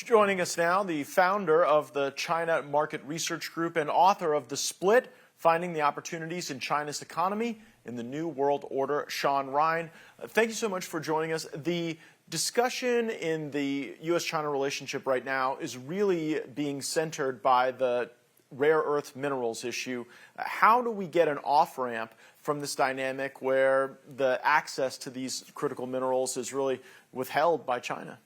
Joining us now, the founder of the China Market Research Group and author of The Split, Finding the Opportunities in China's Economy in the New World Order, Shaun Rein. Thank you so much for joining us. The discussion in the U.S.-China relationship right now is really being centered by the rare earth minerals issue. How do we get an off-ramp from this dynamic where the access to these critical minerals is really withheld by China?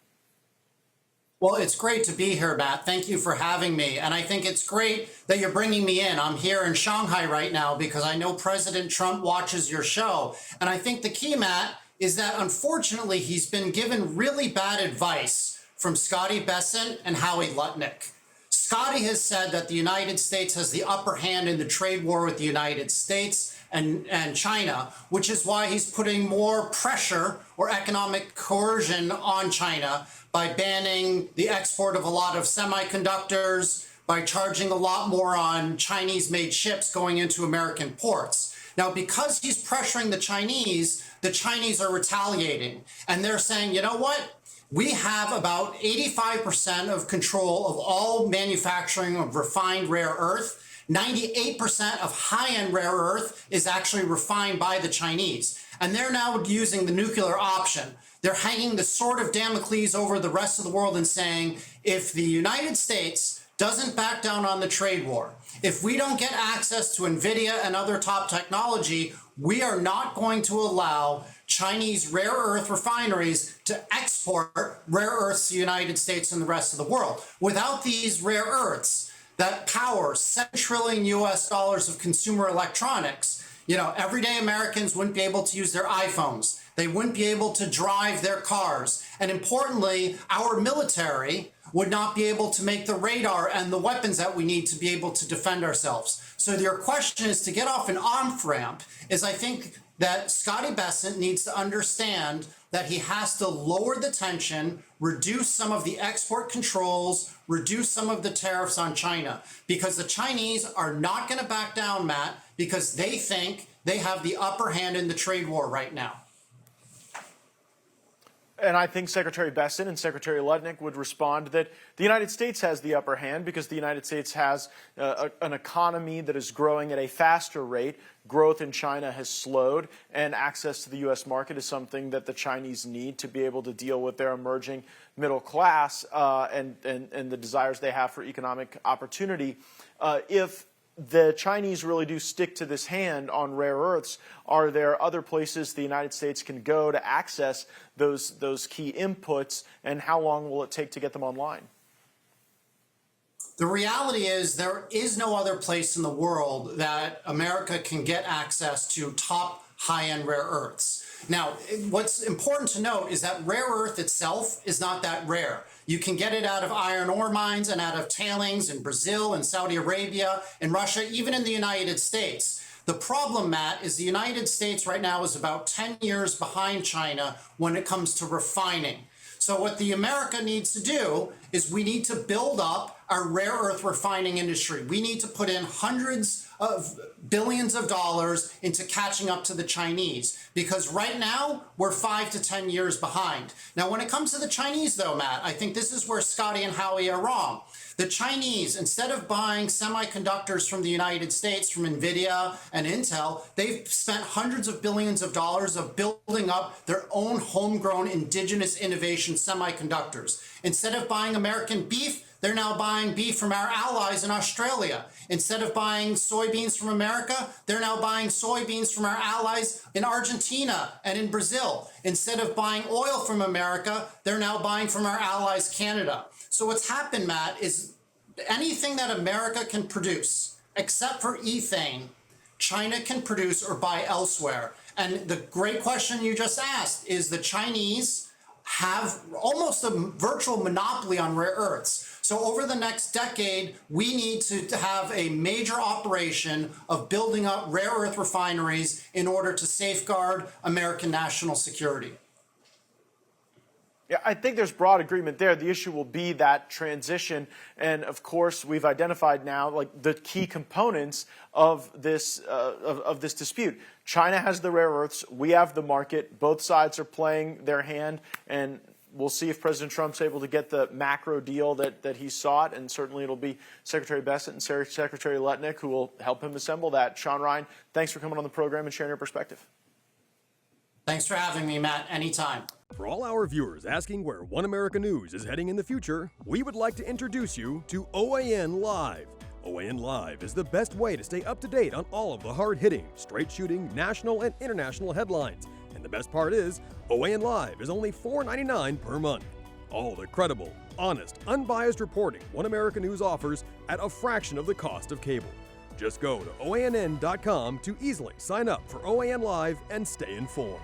Well, it's great to be here, Matt. Thank you for having me. And I think it's great that you're bringing me in. I'm here in Shanghai right now because I know President Trump watches your show. And I think the key, Matt, is that unfortunately he's been given really bad advice from Scotty Bessent and Howie Lutnick. Scotty has said that the United States has the upper hand in the trade war with the United States and China, which is why he's putting more pressure or economic coercion on China by banning the export of a lot of semiconductors, by charging a lot more on Chinese-made ships going into American ports. Now, because he's pressuring the Chinese are retaliating. And they're saying, you know what? We have about 85% of control of all manufacturing of refined rare earth. 98% of high-end rare earth is actually refined by the Chinese. And they're now using the nuclear option. They're hanging the sword of Damocles over the rest of the world and saying, if the United States doesn't back down on the trade war, if we don't get access to NVIDIA and other top technology, we are not going to allow Chinese rare earth refineries to export rare earths to the United States and the rest of the world. Without these rare earths that power $7 trillion of consumer electronics, everyday Americans wouldn't be able to use their iPhones. They wouldn't be able to drive their cars. And importantly, our military would not be able to make the radar and the weapons that we need to be able to defend ourselves. So your question is to get off an off-ramp is I think that Scotty Bessent needs to understand that he has to lower the tension, reduce some of the export controls, reduce some of the tariffs on China, because the Chinese are not going to back down, Matt, because they think they have the upper hand in the trade war right now. And I think Secretary Bessent and Secretary Lutnick would respond that the United States has the upper hand because the United States has an economy that is growing at a faster rate. Growth in China has slowed, and access to the U.S. market is something that the Chinese need to be able to deal with their emerging middle class and the desires they have for economic opportunity. If the Chinese really do stick to this hand on rare earths, are there other places the United States can go to access those key inputs, and how long will it take to get them online? The reality is there is no other place in the world that America can get access to top high-end rare earths. Now, what's important to note is that rare earth itself is not that rare. You can get it out of iron ore mines and out of tailings in Brazil and Saudi Arabia and Russia, even in the United States. The problem, Matt, is the United States right now is about 10 years behind China when it comes to refining. So what the America needs to do is we need to build up our rare earth refining industry. We need to put in hundreds of billions of dollars into catching up to the Chinese, because right now we're 5 to 10 years behind. Now, when it comes to the Chinese, though, Matt, I think this is where Scotty and Howie are wrong. The Chinese, instead of buying semiconductors from the United States, from NVIDIA and Intel, they've spent hundreds of billions of dollars of building up their own homegrown indigenous innovation semiconductors. Instead of buying American beef, they're now buying beef from our allies in Australia. Instead of buying soybeans from America, they're now buying soybeans from our allies in Argentina and in Brazil. Instead of buying oil from America, they're now buying from our allies, Canada. So what's happened, Matt, is anything that America can produce, except for ethane, China can produce or buy elsewhere. And the great question you just asked is the Chinese have almost a virtual monopoly on rare earths. So over the next decade, we need to have a major operation of building up rare earth refineries in order to safeguard American national security. Yeah, I think there's broad agreement there. The issue will be that transition. And of course, we've identified now like the key components of this dispute. China has the rare earths. We have the market. Both sides are playing their hand. And we'll see if President Trump's able to get the macro deal that he sought, and certainly it'll be Secretary Bessent and Secretary Letnick who will help him assemble that. Shaun Rein, thanks for coming on the program and sharing your perspective. Thanks for having me, Matt. Anytime. For all our viewers asking where One America News is heading in the future, we would like to introduce you to OAN Live. OAN Live is the best way to stay up to date on all of the hard-hitting, straight-shooting, national and international headlines. And the best part is, OAN Live is only $4.99 per month. All the credible, honest, unbiased reporting One America News offers at a fraction of the cost of cable. Just go to OANN.com to easily sign up for OAN Live and stay informed.